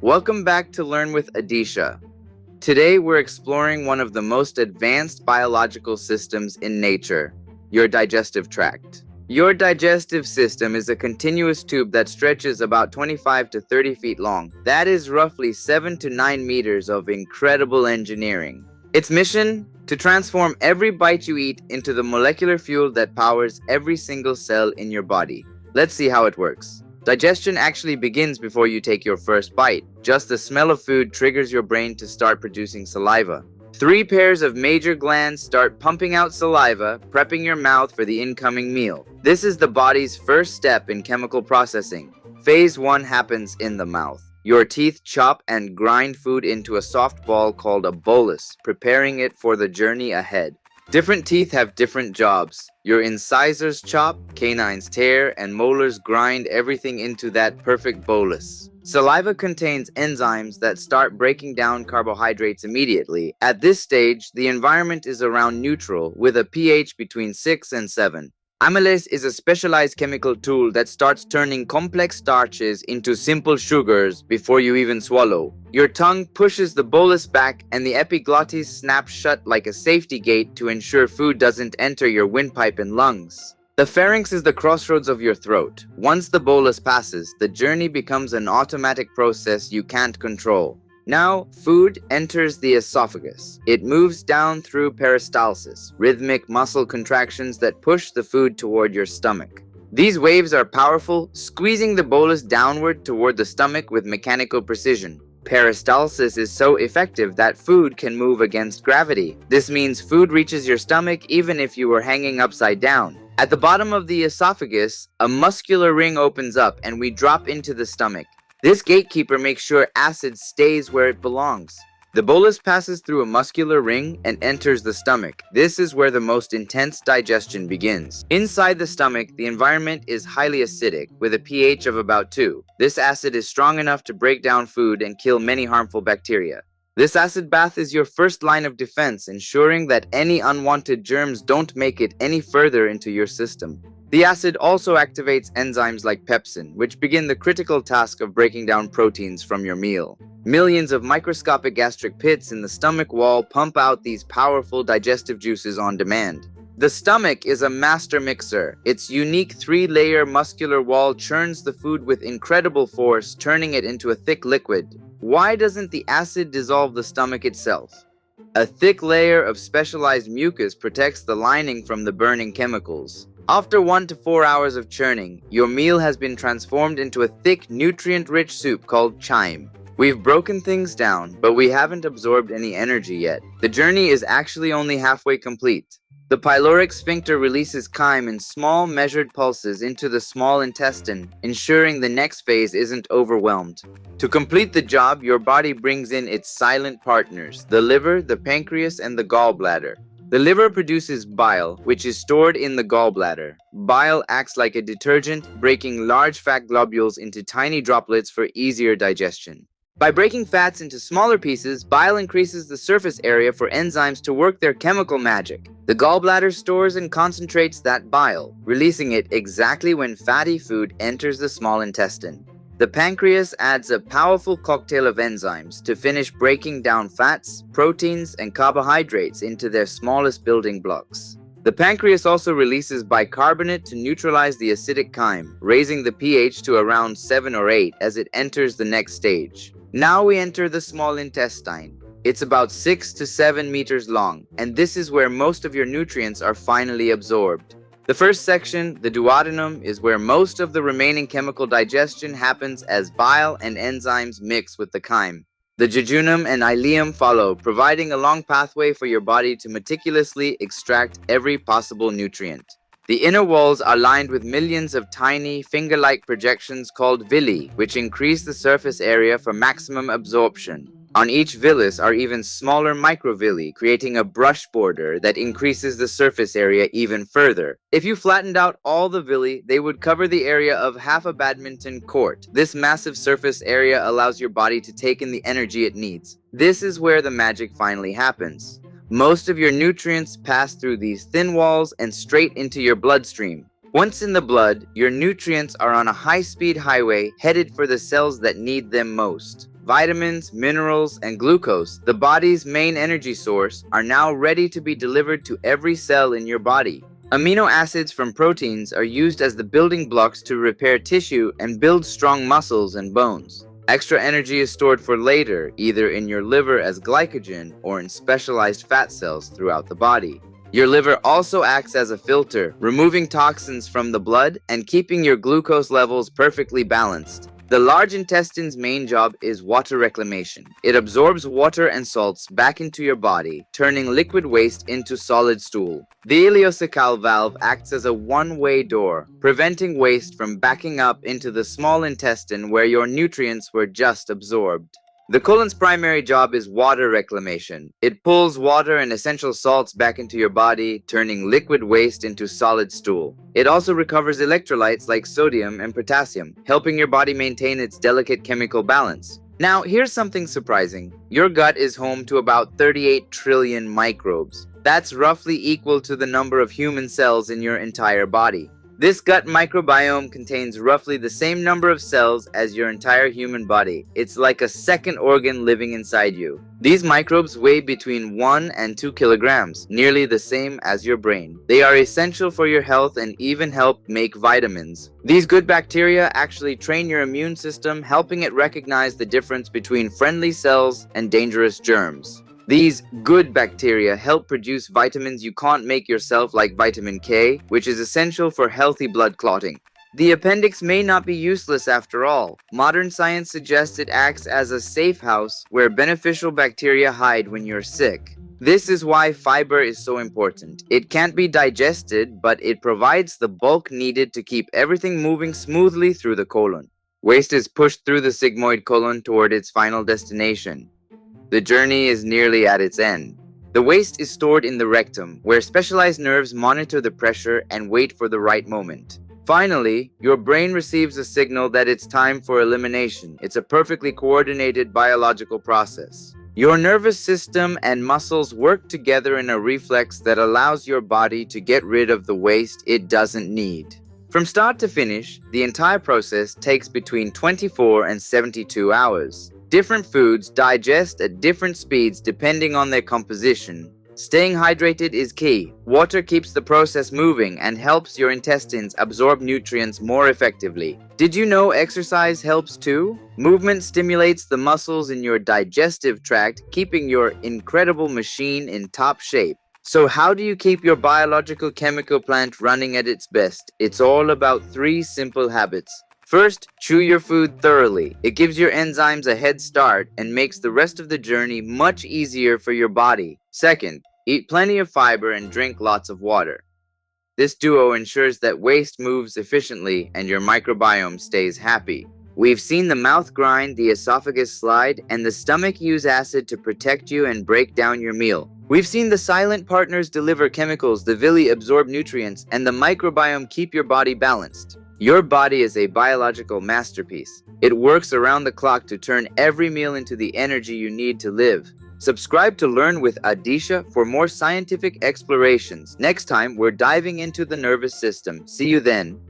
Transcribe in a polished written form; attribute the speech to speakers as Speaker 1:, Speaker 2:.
Speaker 1: Welcome back to Learn with Adeesha. Today we're exploring one of the most advanced biological systems in nature, your digestive tract. Your digestive system is a continuous tube that stretches about 25 to 30 feet long. That is roughly 7 to 9 meters of incredible engineering. Its mission? To transform every bite you eat into the molecular fuel that powers every single cell in your body. Let's see how it works. Digestion actually begins before you take your first bite. Just the smell of food triggers your brain to start producing saliva. 3 pairs of major glands start pumping out saliva, prepping your mouth for the incoming meal. This is the body's first step in chemical processing. Phase 1 happens in the mouth. Your teeth chop and grind food into a soft ball called a bolus, preparing it for the journey ahead. Different teeth have different jobs. Your incisors chop, canines tear, and molars grind everything into that perfect bolus. Saliva contains enzymes that start breaking down carbohydrates immediately. At this stage, the environment is around neutral with a pH between 6 and 7. Amylase is a specialized chemical tool that starts turning complex starches into simple sugars before you even swallow. Your tongue pushes the bolus back and the epiglottis snaps shut like a safety gate to ensure food doesn't enter your windpipe and lungs. The pharynx is the crossroads of your throat. Once the bolus passes, the journey becomes an automatic process you can't control. Now, food enters the esophagus. It moves down through peristalsis, rhythmic muscle contractions that push the food toward your stomach. These waves are powerful, squeezing the bolus downward toward the stomach with mechanical precision. Peristalsis is so effective that food can move against gravity. This means food reaches your stomach even if you were hanging upside down. At the bottom of the esophagus, a muscular ring opens up and we drop into the stomach. This gatekeeper makes sure acid stays where it belongs. The bolus passes through a muscular ring and enters the stomach. This is where the most intense digestion begins. Inside the stomach, the environment is highly acidic, with a pH of about 2. This acid is strong enough to break down food and kill many harmful bacteria. This acid bath is your first line of defense, ensuring that any unwanted germs don't make it any further into your system. The acid also activates enzymes like pepsin, which begin the critical task of breaking down proteins from your meal. Millions of microscopic gastric pits in the stomach wall pump out these powerful digestive juices on demand. The stomach is a master mixer. Its unique 3-layer muscular wall churns the food with incredible force, turning it into a thick liquid. Why doesn't the acid dissolve the stomach itself? A thick layer of specialized mucus protects the lining from the burning chemicals. After 1 to 4 hours of churning, your meal has been transformed into a thick, nutrient-rich soup called chyme. We've broken things down, but we haven't absorbed any energy yet. The journey is actually only halfway complete. The pyloric sphincter releases chyme in small, measured pulses into the small intestine, ensuring the next phase isn't overwhelmed. To complete the job, your body brings in its silent partners, the liver, the pancreas, and the gallbladder. The liver produces bile, which is stored in the gallbladder. Bile acts like a detergent, breaking large fat globules into tiny droplets for easier digestion. By breaking fats into smaller pieces, bile increases the surface area for enzymes to work their chemical magic. The gallbladder stores and concentrates that bile, releasing it exactly when fatty food enters the small intestine. The pancreas adds a powerful cocktail of enzymes to finish breaking down fats, proteins, and carbohydrates into their smallest building blocks. The pancreas also releases bicarbonate to neutralize the acidic chyme, raising the pH to around 7 or 8 as it enters the next stage. Now we enter the small intestine. It's about 6 to 7 meters long, and this is where most of your nutrients are finally absorbed. The first section, the duodenum, is where most of the remaining chemical digestion happens as bile and enzymes mix with the chyme. The jejunum and ileum follow, providing a long pathway for your body to meticulously extract every possible nutrient. The inner walls are lined with millions of tiny, finger-like projections called villi, which increase the surface area for maximum absorption. On each villus are even smaller microvilli, creating a brush border that increases the surface area even further. If you flattened out all the villi, they would cover the area of half a badminton court. This massive surface area allows your body to take in the energy it needs. This is where the magic finally happens. Most of your nutrients pass through these thin walls and straight into your bloodstream. Once in the blood, your nutrients are on a high-speed highway headed for the cells that need them most. Vitamins, minerals, and glucose, the body's main energy source, are now ready to be delivered to every cell in your body. Amino acids from proteins are used as the building blocks to repair tissue and build strong muscles and bones. Extra energy is stored for later, either in your liver as glycogen or in specialized fat cells throughout the body. Your liver also acts as a filter, removing toxins from the blood and keeping your glucose levels perfectly balanced. The large intestine's main job is water reclamation. It absorbs water and salts back into your body, turning liquid waste into solid stool. The ileocecal valve acts as a one-way door, preventing waste from backing up into the small intestine where your nutrients were just absorbed. The colon's primary job is water reclamation. It pulls water and essential salts back into your body, turning liquid waste into solid stool. It also recovers electrolytes like sodium and potassium, helping your body maintain its delicate chemical balance. Now, here's something surprising. Your gut is home to about 38 trillion microbes. That's roughly equal to the number of human cells in your entire body. This gut microbiome contains roughly the same number of cells as your entire human body. It's like a second organ living inside you. These microbes weigh between 1 and 2 kilograms, nearly the same as your brain. They are essential for your health and even help make vitamins. These good bacteria actually train your immune system, helping it recognize the difference between friendly cells and dangerous germs. These good bacteria help produce vitamins you can't make yourself, like vitamin K, which is essential for healthy blood clotting. The appendix may not be useless after all. Modern science suggests it acts as a safe house where beneficial bacteria hide when you're sick. This is why fiber is so important. It can't be digested, but it provides the bulk needed to keep everything moving smoothly through the colon. Waste is pushed through the sigmoid colon toward its final destination. The journey is nearly at its end. The waste is stored in the rectum, where specialized nerves monitor the pressure and wait for the right moment. Finally, your brain receives a signal that it's time for elimination. It's a perfectly coordinated biological process. Your nervous system and muscles work together in a reflex that allows your body to get rid of the waste it doesn't need. From start to finish, the entire process takes between 24 and 72 hours. Different foods digest at different speeds depending on their composition. Staying hydrated is key. Water keeps the process moving and helps your intestines absorb nutrients more effectively. Did you know exercise helps too? Movement stimulates the muscles in your digestive tract, keeping your incredible machine in top shape. So how do you keep your biological chemical plant running at its best? It's all about 3 simple habits. First, chew your food thoroughly. It gives your enzymes a head start and makes the rest of the journey much easier for your body. Second, eat plenty of fiber and drink lots of water. This duo ensures that waste moves efficiently and your microbiome stays happy. We've seen the mouth grind, the esophagus slide, and the stomach use acid to protect you and break down your meal. We've seen the silent partners deliver chemicals, the villi absorb nutrients, and the microbiome keep your body balanced. Your body is a biological masterpiece. It works around the clock to turn every meal into the energy you need to live. Subscribe to Learn with Adeesha for more scientific explorations. Next time, we're diving into the nervous system. See you then.